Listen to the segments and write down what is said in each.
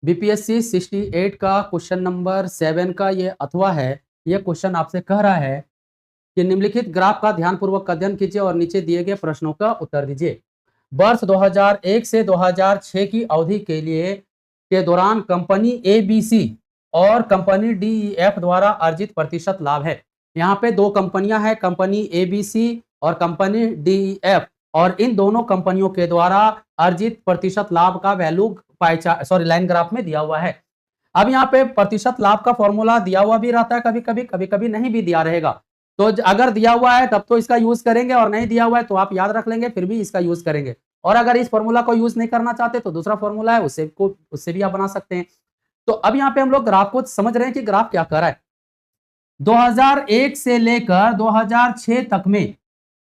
BPSC 68 का question number 7 का ये अथवा है। ये क्वेश्चन आपसे कह रहा है कि निम्नलिखित ग्राफ का ध्यानपूर्वक अध्ययन कीजिए और नीचे दिए गए प्रश्नों का उत्तर दीजिए। वर्ष 2001 से 2006 की अवधि के दौरान कंपनी एबीसी और कंपनी डीईएफ द्वारा अर्जित प्रतिशत लाभ है। यहाँ पे दो कंपनियां हैं, कंपनी एबीसी और कंपनी डीईएफ, और इन दोनों कंपनियों के द्वारा अर्जित प्रतिशत लाभ का वैल्यू लाइन ग्राफ में दिया हुआ है। अब यहाँ पे प्रतिशत लाभ का फॉर्मूला दिया हुआ भी रहता है, कभी कभी नहीं भी दिया रहेगा। तो अगर दिया हुआ है तब तो इसका यूज करेंगे, और नहीं दिया हुआ है तो आप याद रख लेंगे, फिर भी इसका यूज करेंगे। और अगर इस फॉर्मूला को यूज नहीं करना चाहते तो दूसरा फॉर्मूला है, उससे भी आप बना सकते हैं। तो अब यहाँ पे हम लोग ग्राफ को समझ रहे हैं कि ग्राफ क्या कर रहा है। 2001 से लेकर 2006 तक में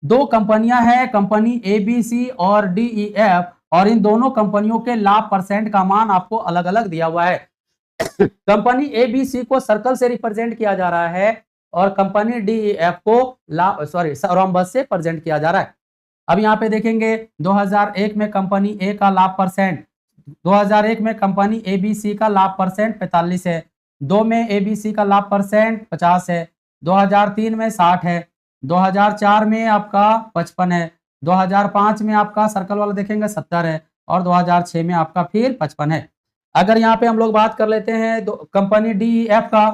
दो कंपनियां हैं, कंपनी एबीसी और डीईएफ, और इन दोनों कंपनियों के लाभ परसेंट का मान आपको अलग अलग दिया हुआ है। कंपनी एबीसी को सर्कल से रिप्रेजेंट किया जा रहा है और कंपनी डीईएफ को रोम्बस से प्रेजेंट किया जा रहा है। अब यहाँ पे देखेंगे 2001 में कंपनी ए का लाभ परसेंट, 2001 में कंपनी एबीसी का लाभ परसेंट 45 है, 2 में एबीसी का लाभ परसेंट 50 है, 2003 में 60 है, 2004 में आपका 55 है, 2005 में आपका सर्कल वाला देखेंगे 70 है, और 2006 में आपका फिर 55 है। अगर यहाँ पे हम लोग बात कर लेते हैं कंपनी डीईएफ का,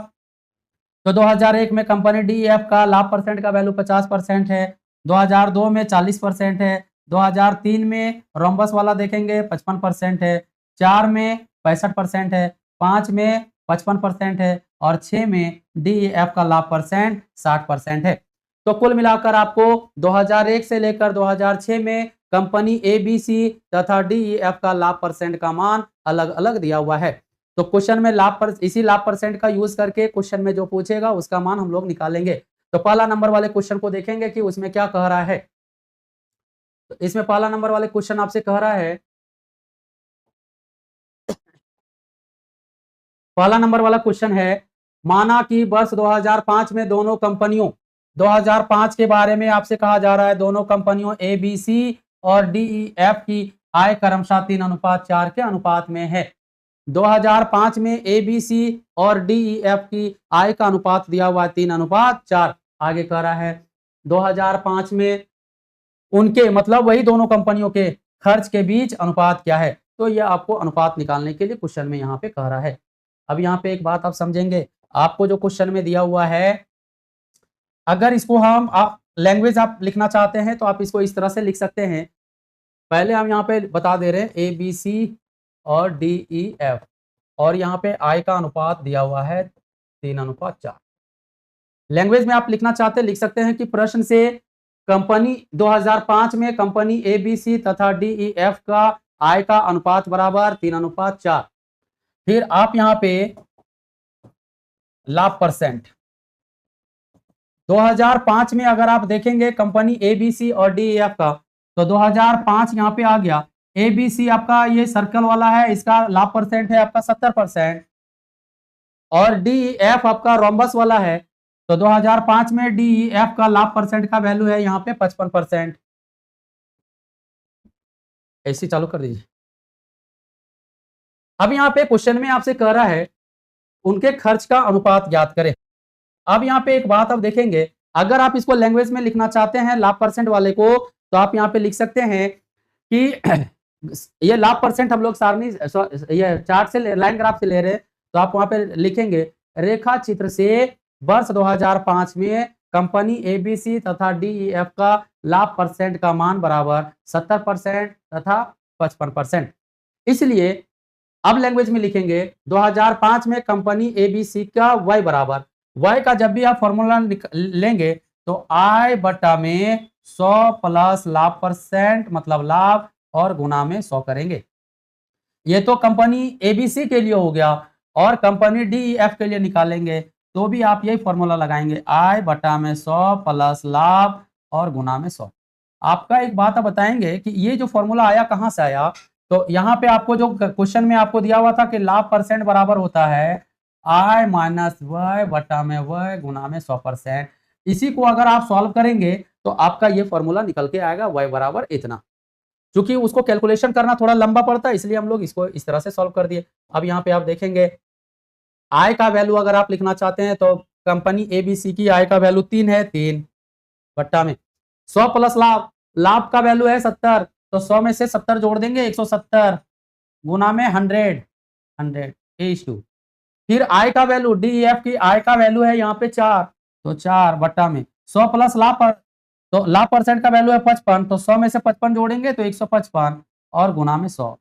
तो 2001 में कंपनी डीईएफ का लाभ परसेंट का वैल्यू 50% है, 2002 में 40% है, 2003 में रोम्बस वाला देखेंगे 55% है, 4 में 65% है, 5 में 55% है, और 6 में डीईएफ का लाभ परसेंट 60% है। तो कुल मिलाकर आपको 2001 से लेकर 2006 में कंपनी एबीसी तथा डीईएफ का लाभ परसेंट का मान अलग अलग दिया हुआ है। तो क्वेश्चन में इसी लाभ परसेंट का यूज करके क्वेश्चन में जो पूछेगा उसका मान हम लोग निकालेंगे। तो पहला नंबर वाले क्वेश्चन को देखेंगे कि उसमें क्या कह रहा है। तो इसमें पहला नंबर वाले क्वेश्चन आपसे कह रहा है, पहला नंबर वाला क्वेश्चन है, माना कि वर्ष 2005 में 2005 के बारे में आपसे कहा जा रहा है, दोनों कंपनियों एबीसी और डीईएफ की आय क्रमशः 3:4 के अनुपात में है। 2005 में एबीसी और डीईएफ की आय का अनुपात दिया हुआ है 3:4। आगे कह रहा है 2005 में उनके मतलब वही दोनों कंपनियों के खर्च के बीच अनुपात क्या है। तो यह आपको अनुपात निकालने के लिए क्वेश्चन में यहाँ पे कह रहा है। अब यहाँ पे एक बात आप समझेंगे, आपको जो क्वेश्चन में दिया हुआ है, अगर इसको हम लैंग्वेज आप लिखना चाहते हैं तो आप इसको इस तरह से लिख सकते हैं। पहले हम यहाँ पे बता दे रहे हैं एबीसी और डीईएफ, और यहाँ पे आय का अनुपात दिया हुआ है 3:4। लैंग्वेज में आप लिखना चाहते लिख सकते हैं कि प्रश्न से कंपनी 2005 में कंपनी एबीसी तथा डीईएफ का आय का अनुपात बराबर 3:4। फिर आप यहाँ पे लाभ परसेंट 2005 में अगर आप देखेंगे कंपनी एबीसी और डीईएफ का, तो 2005 यहाँ पे आ गया। एबीसी आपका ये सर्कल वाला है, इसका लाभ परसेंट है आपका 70%, और डीईएफ आपका रोम्बस वाला है, तो 2005 में डीईएफ का लाभ परसेंट का वैल्यू है यहाँ पे 55%। ऐसे चालू कर दीजिए। अब यहाँ पे क्वेश्चन में आपसे कह रहा है उनके खर्च का अनुपात ज्ञात करें। अब यहाँ पे एक बात आप देखेंगे, अगर आप इसको लैंग्वेज में लिखना चाहते हैं लाभ परसेंट वाले को, तो आप यहाँ पे लिख सकते हैं कि ये लाभ परसेंट हम लोग सारणी ये चार्ट से लाइन ग्राफ से ले रहे हैं, तो आप वहां पे लिखेंगे रेखा चित्र से वर्ष 2005 में कंपनी एबीसी तथा डीईएफ का लाभ परसेंट का मान बराबर 70% तथा 55%। इसलिए अब लैंग्वेज में लिखेंगे 2005 में कंपनी एबीसी का y बराबर, y का जब भी आप फॉर्मूला लेंगे तो I बटा में 100 प्लस लाभ परसेंट मतलब लाभ और गुना में 100 करेंगे। ये तो कंपनी एबीसी के लिए हो गया, और कंपनी डीईएफ के लिए निकालेंगे तो भी आप यही फॉर्मूला लगाएंगे, I बटा में 100 प्लस लाभ और गुना में 100। आपका एक बात आप बताएंगे कि ये जो फॉर्मूला आया कहाँ से आया। तो यहाँ पे आपको जो क्वेश्चन में आपको दिया हुआ था कि लाभ परसेंट बराबर होता है I माइनस y बटा में y गुना में 100%। इसी को अगर आप सॉल्व करेंगे तो आपका ये फॉर्मूला निकल के आएगा y बराबर इतना। क्योंकि उसको कैलकुलेशन करना थोड़ा लंबा पड़ता है, इसलिए हम लोग इसको इस तरह से सॉल्व कर दिए। अब यहाँ पे आप देखेंगे आय का वैल्यू अगर आप लिखना चाहते हैं तो कंपनी एबीसी की आय का वैल्यू 3 है, 3 बट्टा में 100 प्लस लाभ, लाभ का वैल्यू है 70, तो 100 में से 70 जोड़ देंगे 170 गुना में 100, 100 A/2। फिर आय का वैल्यू डीईएफ की आय का वैल्यू है यहाँ पे 4, तो 4 बट्टा में 100 प्लस लाभ पर, तो लाभ परसेंट का वैल्यू है 55, तो 100 में से 55 जोड़ेंगे तो 155 और गुना में 100।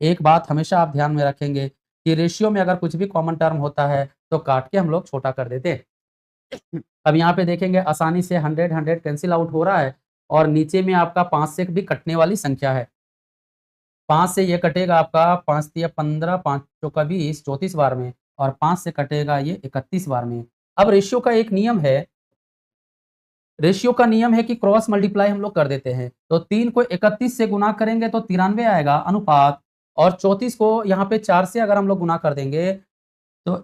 एक बात हमेशा आप ध्यान में रखेंगे कि रेशियो में अगर कुछ भी कॉमन टर्म होता है तो काट के हम लोग छोटा कर देते हैं। अब यहाँ पे देखेंगे आसानी से 100 100 कैंसिल आउट हो रहा है और नीचे में आपका 5 से भी कटने वाली संख्या है। 5 से ये कटेगा आपका 5 तिया 15, 5 चौका 20, 34 बार में, और 5 से कटेगा ये 31 बार में। अब रेशियो का एक नियम है, रेशियो का नियम है कि क्रॉस मल्टीप्लाई हम लोग कर देते हैं। तो 3 को 31 से गुना करेंगे तो 93 आएगा अनुपात, और 34 को यहाँ पे 4 से अगर हम लोग गुना कर देंगे तो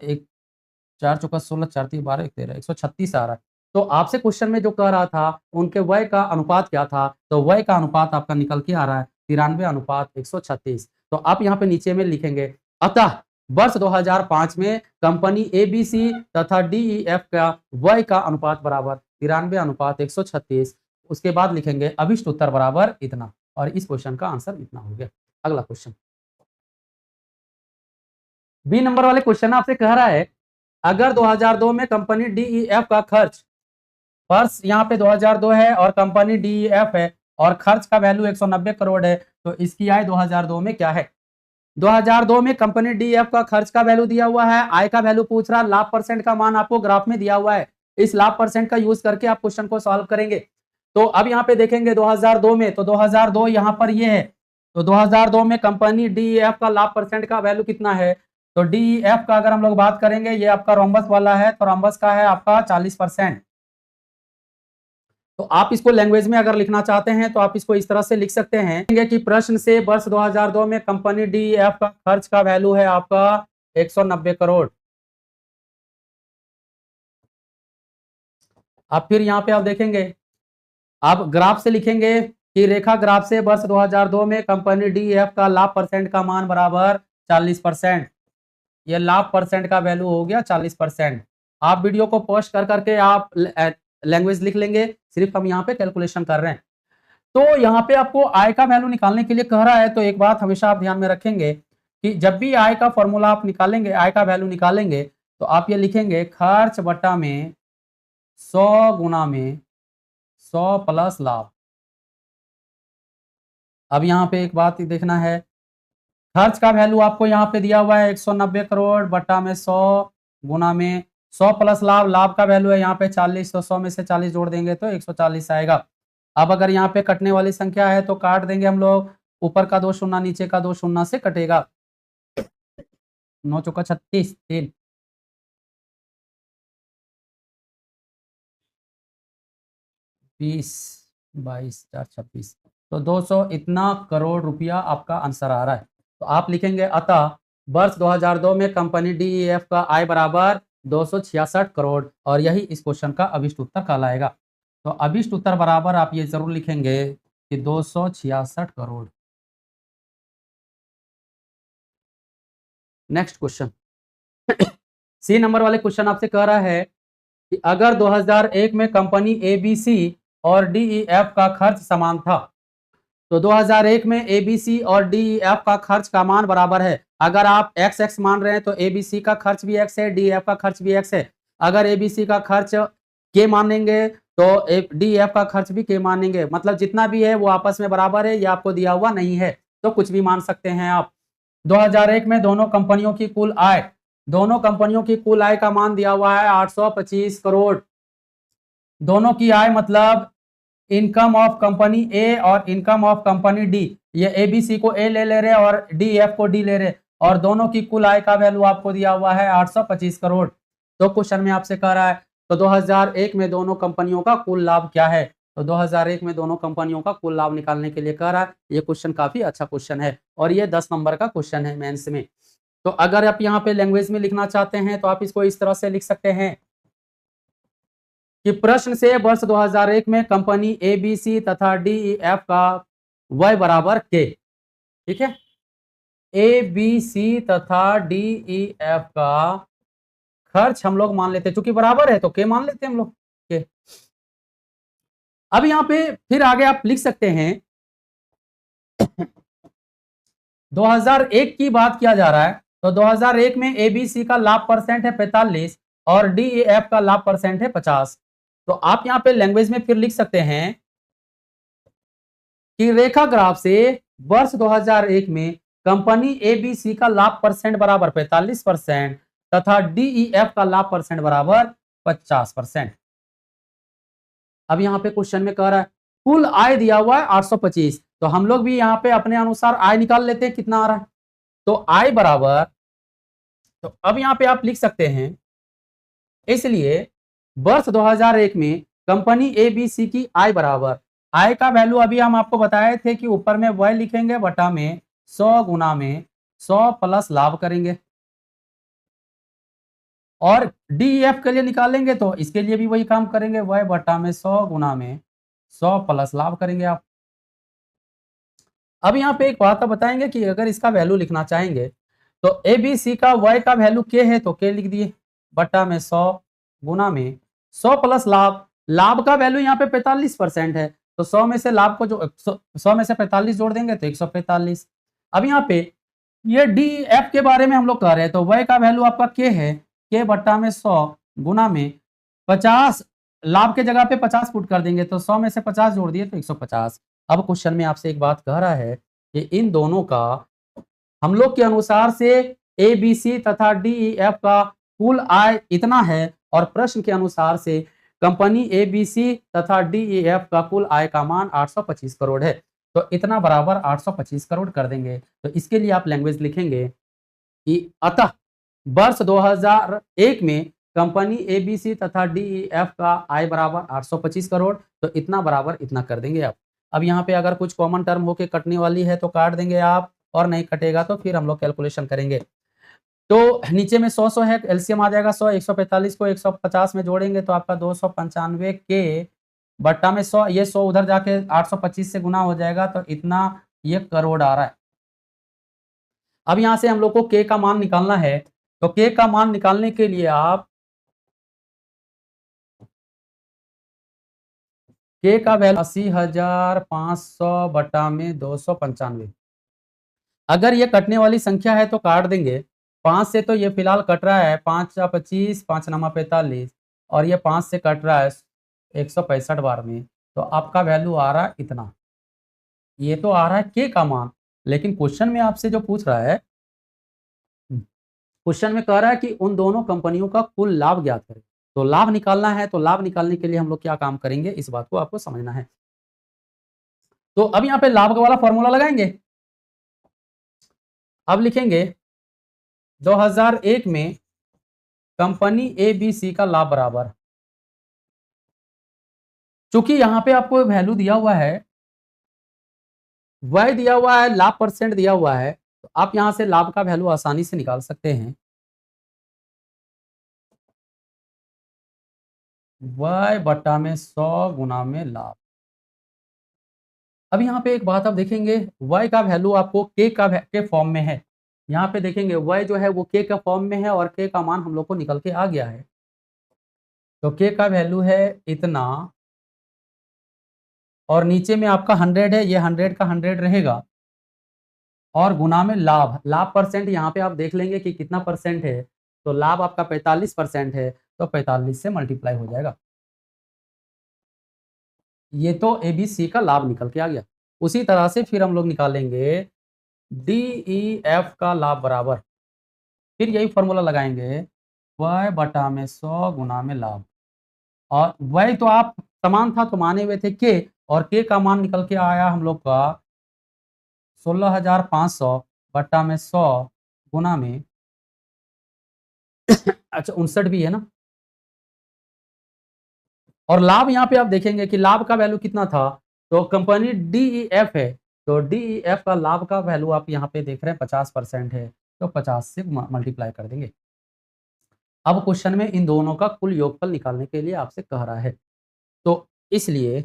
4 चौका 16, 4 तिया 12, 1 13, 136 आ रहा है। तो आपसे क्वेश्चन में जो कह रहा था उनके व्यय का अनुपात क्या था, तो व्यय का अनुपात आपका निकल के आ रहा है 93 अनुपात 136। तो आप यहाँ पे नीचे में लिखेंगे अतः वर्ष 2005 में कंपनी एबीसी तथा डीईएफ का व्यय का अनुपात बराबर 93 अनुपात 136। उसके बाद लिखेंगे अभिष्ट उत्तर बराबर इतना, और इस क्वेश्चन का आंसर इतना हो गया। अगला क्वेश्चन बी नंबर वाले क्वेश्चन आपसे कह रहा है अगर 2002 में कंपनी डीईएफ का खर्च, वर्ष यहाँ पे 2002 है और कंपनी डीईएफ है और खर्च का वैल्यू 190 करोड़ है, तो इसकी आय 2002 में क्या है। 2002 में कंपनी डीईएफ का खर्च का वैल्यू दिया हुआ है, आय का वैल्यू पूछ रहा, लाभ परसेंट का मान आपको ग्राफ में दिया हुआ है। इस लाभ परसेंट का यूज करके आप क्वेश्चन को सॉल्व करेंगे। तो अब यहाँ पे देखेंगे 2002 में, तो 2002 यहाँ पर ये है, तो 2002 में कंपनी डीईएफ का लाभ परसेंट का वैल्यू कितना है, तो डीईएफ का अगर हम लोग बात करेंगे, ये आपका रोम्बस वाला है, तो रोम्बस का है आपका 40%। तो आप इसको लैंग्वेज में अगर लिखना चाहते हैं तो आप इसको इस तरह से लिख सकते हैं कि प्रश्न से वर्ष 2002 में कंपनी डीईएफ का खर्च का वैल्यू है आपका 190 करोड़। अब फिर यहाँ पे आप देखेंगे, आप ग्राफ से लिखेंगे कि रेखा ग्राफ से वर्ष 2002 में कंपनी डीईएफ का लाभ परसेंट का मान बराबर 40%। ये लाभ परसेंट का वैल्यू हो गया 40%। आप वीडियो को पोस्ट कर करके आप लैंग्वेज लिख लेंगे, सिर्फ हम यहाँ पे कैलकुलेशन कर रहे हैं। तो यहाँ पे आपको आय का वैल्यू निकालने के लिए कह रहा है, तो एक बात हमेशा आप ध्यान में रखेंगे कि जब भी आय का फॉर्मूला आप निकालेंगे, आय का वैल्यू निकालेंगे, तो आप ये लिखेंगे खर्च बटा में 100 गुना में 100 प्लस लाभ। अब यहाँ पे एक बात देखना है, खर्च का वैल्यू आपको यहाँ पे दिया हुआ है 190 करोड़ बटा में 100 गुना में 100 प्लस लाभ, लाभ का वैल्यू है यहाँ पे 40, तो 100 में से 40 जोड़ देंगे तो 140 आएगा। अब अगर यहाँ पे कटने वाली संख्या है तो काट देंगे हम लोग, ऊपर का 2 शून्य नीचे का 2 शून्य से कटेगा, 9 चौका 36, 3 20 22 4 26, तो 200 इतना करोड़ रुपया आपका आंसर आ रहा है। तो आप लिखेंगे अतः वर्ष 2002 में कंपनी डीईएफ का आय बराबर 266 करोड़, और यही इस क्वेश्चन का अभिष्ट उत्तर कहलाएगा। तो अभिष्ट उत्तर बराबर आप ये जरूर लिखेंगे कि 266 crore. Next question C number वाले क्वेश्चन आपसे कह रहा है कि अगर 2001 में कंपनी एबीसी और डीईएफ का खर्च समान था, तो 2001 में एबीसी और डीईएफ का खर्च का मान बराबर है। अगर आप एक्स एक्स मान रहे हैं तो एबीसी का खर्च भी एक्स है, डीईएफ का खर्च भी एक्स है। अगर एबीसी का खर्च के मानेंगे तो डीईएफ का खर्च भी के मानेंगे, मतलब जितना भी है वो आपस में बराबर है, ये आपको दिया हुआ नहीं है तो कुछ भी मान सकते हैं आप। 2001 में दोनों कंपनियों की कुल आय, दोनों कंपनियों की कुल आय का मान दिया हुआ है 825 करोड़। दोनों की आय मतलब इनकम ऑफ कंपनी ए और इनकम ऑफ कंपनी डी, ये एबीसी को ए ले रहे और डीएफ को डी ले रहे, और दोनों की कुल आय का वैल्यू आपको दिया हुआ है 825 करोड़। तो क्वेश्चन में आपसे कह रहा है तो 2001 में दोनों कंपनियों का कुल लाभ क्या है, तो 2001 में दोनों कंपनियों का कुल लाभ निकालने के लिए कह रहा है। ये क्वेश्चन काफी अच्छा क्वेश्चन है और ये 10 नंबर का क्वेश्चन है मेंस में। तो अगर आप यहाँ पे लैंग्वेज में लिखना चाहते हैं तो आप इसको इस तरह से लिख सकते हैं कि प्रश्न से वर्ष 2001 में कंपनी एबीसी तथा डीईएफ का y बराबर k। ठीक है, ए बी सी तथा डी ई एफ का खर्च हम लोग मान लेते हैं, चूंकि बराबर है तो k मान लेते हैं हम लोग k। अब यहां पे फिर आगे आप लिख सकते हैं 2001 की बात किया जा रहा है, तो 2001 में एबीसी का लाभ परसेंट है 45 और डीईएफ का लाभ परसेंट है 50। तो आप यहां पे लैंग्वेज में फिर लिख सकते हैं कि रेखा ग्राफ से वर्ष 2001 में कंपनी एबीसी का लाभ परसेंट बराबर 45% तथा डीईएफ का लाभ परसेंट बराबर 50%। अब यहां पे क्वेश्चन में कह रहा है कुल आय दिया हुआ है 825, तो हम लोग भी यहां पे अपने अनुसार आय निकाल लेते हैं कितना आ रहा है। तो आय बराबर, तो अब यहां पे आप लिख सकते हैं, इसलिए वर्ष 2001 में कंपनी एबीसी की आय बराबर, आय का वैल्यू अभी हम आपको बताए थे कि ऊपर में वह लिखेंगे बटा में 100 गुना में 100 प्लस लाभ करेंगे, और डीईएफ के लिए निकालेंगे तो इसके लिए भी वही काम करेंगे, वह बटा में 100 गुना में 100 प्लस लाभ करेंगे आप। अब यहाँ पे एक बात आप बताएंगे कि अगर इसका वैल्यू लिखना चाहेंगे तो ए बी सी का y का वैल्यू k है तो k लिख दिए बटा में 100 गुना में 100 प्लस लाभ, लाभ का वैल्यू यहाँ पे 45% है, तो 100 में से लाभ को जो 100 में से 45 जोड़ देंगे तो 145। अब यहाँ पे ये डी एफ के बारे में हम लोग कह रहे हैं, तो y का वैल्यू आपका k है, k बटा में 100 गुना में 50, लाभ के जगह पे 50 पुट कर देंगे तो 100 में से 50 जोड़ दिए तो 150। अब क्वेश्चन में आपसे एक बात कह रहा है कि इन दोनों का हम लोग के अनुसार से ए बी सी तथा डी ई एफ का कुल आय इतना है, और प्रश्न के अनुसार से कंपनी ए बी सी तथा डी ई एफ का कुल आय का मान 825 करोड़ है, तो इतना बराबर 825 करोड़ कर देंगे। तो इसके लिए आप लैंग्वेज लिखेंगे कि अतः वर्ष 2001 में कंपनी एबीसी तथा डीईएफ का आय बराबर 825 करोड़, तो इतना बराबर इतना कर देंगे आप। अब यहाँ पे अगर कुछ कॉमन टर्म होके कटने वाली है तो काट देंगे आप, और नहीं कटेगा तो फिर हम लोग कैलकुलेशन करेंगे। तो नीचे में 100 है, एलसीएम आ जाएगा 100, 145 को 150 में जोड़ेंगे तो आपका 295 के बट्टा में 100, ये 100 उधर जाके 825 से गुना हो जाएगा, तो इतना ये करोड़ आ रहा है। अब यहाँ से हम लोग को के का मान निकालना है, तो के का मान निकालने के लिए आप के का वैल्यू 80,500 बटा में 295। अगर ये कटने वाली संख्या है तो काट देंगे, 5 से तो ये फिलहाल कट रहा है, 5 या 25, 5 नमा 45, और ये 5 से कट रहा है 165 बार में, तो आपका वैल्यू आ रहा है इतना। ये तो आ रहा है के का मान, लेकिन क्वेश्चन में आपसे जो पूछ रहा है, क्वेश्चन में कह रहा है कि उन दोनों कंपनियों का कुल लाभ ज्ञात करें। तो लाभ निकालना है, तो लाभ निकालने के लिए हम लोग क्या काम करेंगे, इस बात को आपको समझना है। तो अब यहाँ पे लाभ वाला फॉर्मूला लगाएंगे। अब लिखेंगे 2001 में कंपनी ए बी सी का लाभ बराबर, चूंकि यहाँ पे आपको वैल्यू दिया हुआ है, वह दिया हुआ है, लाभ परसेंट दिया हुआ है, तो आप यहाँ से लाभ का वैल्यू आसानी से निकाल सकते हैं। वह बटा में 100 गुना में लाभ। अब यहाँ पे एक बात आप देखेंगे, y का वैल्यू आपको के फॉर्म में है। यहाँ पे देखेंगे y जो है वो k का फॉर्म में है, और k का मान हम लोग को निकल के आ गया है। तो k का वैल्यू है इतना, और नीचे में आपका 100 है, ये 100 का 100 रहेगा, और गुना में लाभ, लाभ परसेंट यहाँ पे आप देख लेंगे कि कितना परसेंट है, तो लाभ आपका 45% है, तो 45 से मल्टीप्लाई हो जाएगा। ये तो ए बी सी का लाभ निकल के आ गया। उसी तरह से फिर हम लोग निकालेंगे डी ई एफ का लाभ बराबर, फिर यही फॉर्मूला लगाएंगे, y बटा में 100 गुना में लाभ, और y तो आप समान था तो माने हुए थे k, और k का मान निकल के आया हम लोग का 16,500 बटा में 100 गुना में अच्छा 59 भी है ना। और लाभ यहाँ पे आप देखेंगे कि लाभ का वैल्यू कितना था, तो कंपनी डीईएफ है, तो डीईएफ का लाभ का वैल्यू आप यहाँ पे देख रहे हैं 50% है, तो 50 से मल्टीप्लाई कर देंगे। अब क्वेश्चन में इन दोनों का कुल योगफल निकालने के लिए आपसे कह रहा है, तो इसलिए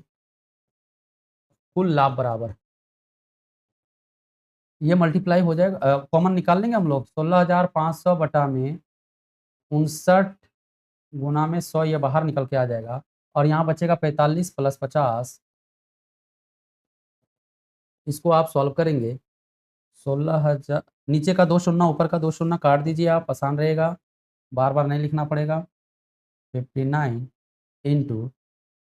कुल लाभ बराबर ये मल्टीप्लाई हो जाएगा, कॉमन निकाल लेंगे हम लोग, 16,500 बटा में 59 गुना में 100, ये बाहर निकल के आ जाएगा और यहाँ बचेगा 45 प्लस 50। इसको आप सॉल्व करेंगे 16,000, नीचे का 2 शून्य ऊपर का 2 शून्य काट दीजिए आप, आसान रहेगा, बार बार नहीं लिखना पड़ेगा। 59 इंटू,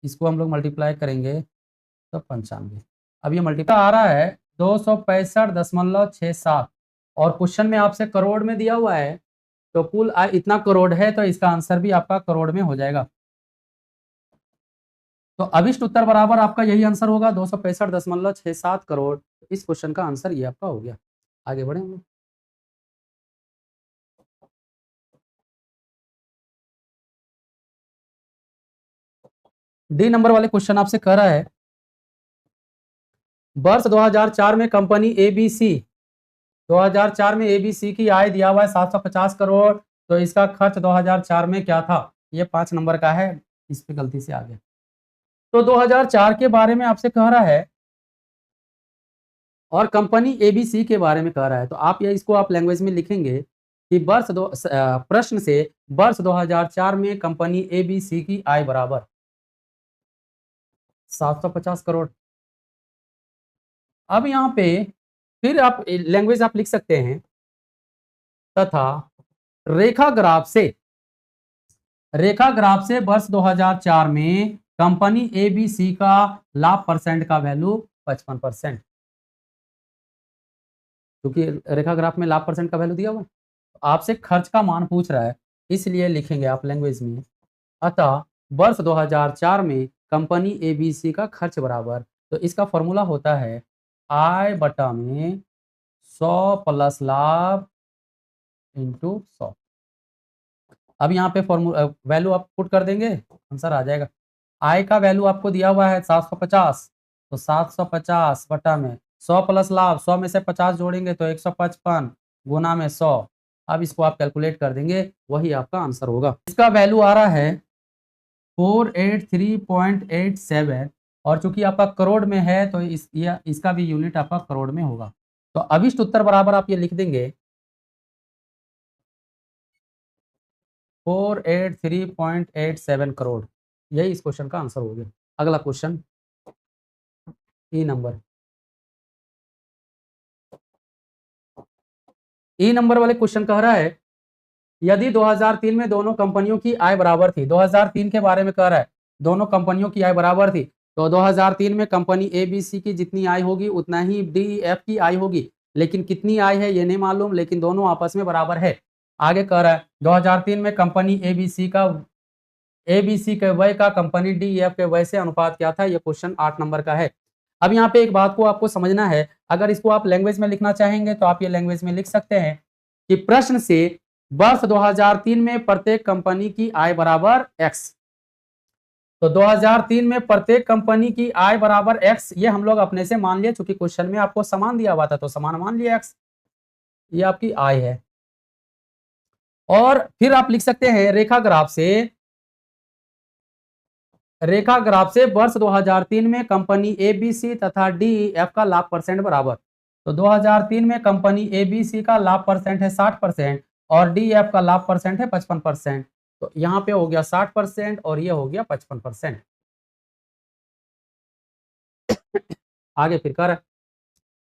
इसको हम लोग मल्टीप्लाई करेंगे तो 95। अब ये मल्टीप्लाई आ रहा है 265.67 और क्वेश्चन में आपसे करोड़ में दिया हुआ है, तो कुल आय इतना करोड़ है, तो इसका आंसर भी आपका करोड़ में हो जाएगा। तो अभिष्ट उत्तर बराबर आपका यही आंसर होगा, 265.67 करोड़। इस क्वेश्चन का आंसर ये आपका हो गया। आगे बढ़े हम लोग। डी नंबर वाले क्वेश्चन आपसे कह रहा है, वर्ष 2004 में कंपनी एबीसी, 2004 में एबीसी की आय दिया हुआ है 750 करोड़, तो इसका खर्च 2004 में क्या था? ये 5 नंबर का है, इस पे गलती से आ गया। तो 2004 के बारे में आपसे कह रहा है और कंपनी एबीसी के बारे में कह रहा है, तो आप ये इसको आप लैंग्वेज में लिखेंगे कि प्रश्न से वर्ष 2004 में कंपनी एबीसी की आय बराबर 750 करोड़। अब यहाँ पे फिर आप लैंग्वेज आप लिख सकते हैं, तथा रेखा ग्राफ से वर्ष 2004 में कंपनी एबीसी का लाभ परसेंट का वैल्यू 55%, क्योंकि रेखा ग्राफ में लाभ परसेंट का वैल्यू दिया हुआ है, आपसे खर्च का मान पूछ रहा है, इसलिए लिखेंगे आप लैंग्वेज में, अतः वर्ष 2004 में कंपनी एबीसी का खर्च बराबर, तो इसका फॉर्मूला होता है आय बटा में 100 प्लस लाभ इंटू 100। अब यहाँ पे वैल्यू आप पुट कर देंगे, आंसर आ जाएगा। आय का वैल्यू आपको दिया हुआ है 750, तो 750 बटा में 100 प्लस लाभ, 100 में से 50 जोड़ेंगे तो 155 गुना में 100। अब इसको आप कैलकुलेट कर देंगे, वही आपका आंसर होगा। इसका वैल्यू आ रहा है 483.87 और चूंकि आपका करोड़ में है तो इसका भी यूनिट आपका करोड़ में होगा। तो अभिष्ट उत्तर बराबर आप ये लिख देंगे 483.87 करोड़। यही इस क्वेश्चन का आंसर हो गया। अगला क्वेश्चन ई नंबर। ई नंबर वाले क्वेश्चन कह रहा है, यदि 2003 में दोनों कंपनियों की आय बराबर थी, 2003 के बारे में कह रहा है, दोनों कंपनियों की आय बराबर थी, तो 2003 में कंपनी एबीसी की जितनी आय होगी उतना ही डीईएफ की आय होगी, लेकिन कितनी आय है ये नहीं मालूम, लेकिन दोनों आपस में बराबर है। आगे कह रहा है 2003 में कंपनी एबीसी के व्यय का कंपनी डीईएफ के व्यय से अनुपात क्या था? ये क्वेश्चन 8 नंबर का है। अब यहाँ पे एक बात को आपको समझना है, अगर इसको आप लैंग्वेज में लिखना चाहेंगे तो आप ये लैंग्वेज में लिख सकते हैं कि प्रश्न से वर्ष 2003 में प्रत्येक कंपनी की आय बराबर x, तो 2003 में प्रत्येक कंपनी की आय बराबर x, ये हम लोग अपने से मान लिए, चूंकि क्वेश्चन में आपको समान दिया हुआ था तो समान मान लिया x, ये आपकी आय है। और फिर आप लिख सकते हैं रेखा ग्राफ से वर्ष 2003 में कंपनी एबीसी तथा डीईएफ का लाभ परसेंट बराबर, तो 2003 में कंपनी एबीसी का लाभ परसेंट है 60% और डीईएफ का लाभ परसेंट है 55%, तो यहाँ पे हो गया 60% और ये हो गया 55%। आगे फिर कह रहा है,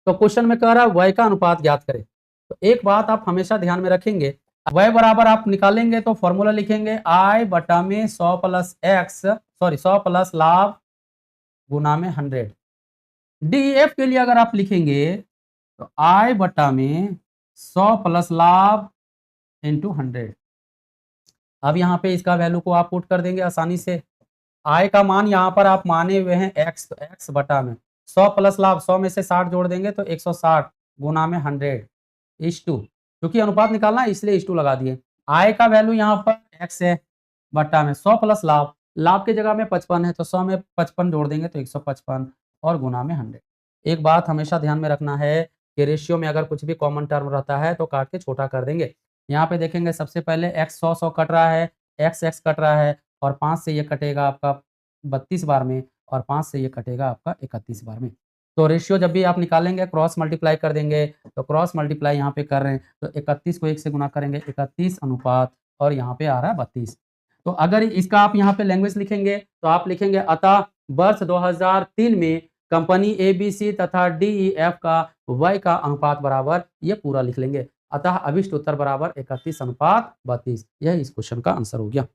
तो क्वेश्चन में कह रहा है व्यय का अनुपात ज्ञात करें। तो एक बात आप हमेशा ध्यान में रखेंगे, व्यय बराबर आप निकालेंगे तो फॉर्मूला लिखेंगे आय बटा में 100 प्लस लाभ गुना में 100। डीईएफ के लिए अगर आप लिखेंगे तो आय बटा में 100 प्लस लाभ इंटू 100। अब यहाँ पे इसका वैल्यू को आप पुट कर देंगे आसानी से। आय का मान यहाँ पर आप माने हुए हैं x, तो x बटा में 100 प्लस लाभ, 100 में से 60 जोड़ देंगे तो 160 गुना में 100 इस टू, क्योंकि अनुपात निकालना है इसलिए इस टू लगा दिए। आय का वैल्यू यहाँ पर x है बटा में 100 प्लस लाभ, लाभ की जगह में 55 है तो 100 में 55 जोड़ देंगे तो 155 और गुना में 100। एक बात हमेशा ध्यान में रखना है कि रेशियो में अगर कुछ भी कॉमन टर्म रहता है तो काट के छोटा कर देंगे। यहाँ पे देखेंगे सबसे पहले x 100 कट रहा है, x कट रहा है और 5 से ये कटेगा आपका 32 बार में और 5 से ये कटेगा आपका 31 बार में। तो रेशियो जब भी आप निकालेंगे क्रॉस मल्टीप्लाई कर देंगे, तो क्रॉस मल्टीप्लाई यहाँ पे कर रहे हैं, तो 31 को 1 से गुना करेंगे, 31 अनुपात और यहाँ पे आ रहा है 32। तो अगर इसका आप यहाँ पे लैंग्वेज लिखेंगे, तो आप लिखेंगे अतः वर्ष 2003 में कंपनी ABC तथा DEF का Y का अनुपात बराबर, ये पूरा लिख लेंगे। अतः अभिष्ट उत्तर बराबर 31 अनुपात 32। यह इस क्वेश्चन का आंसर हो गया।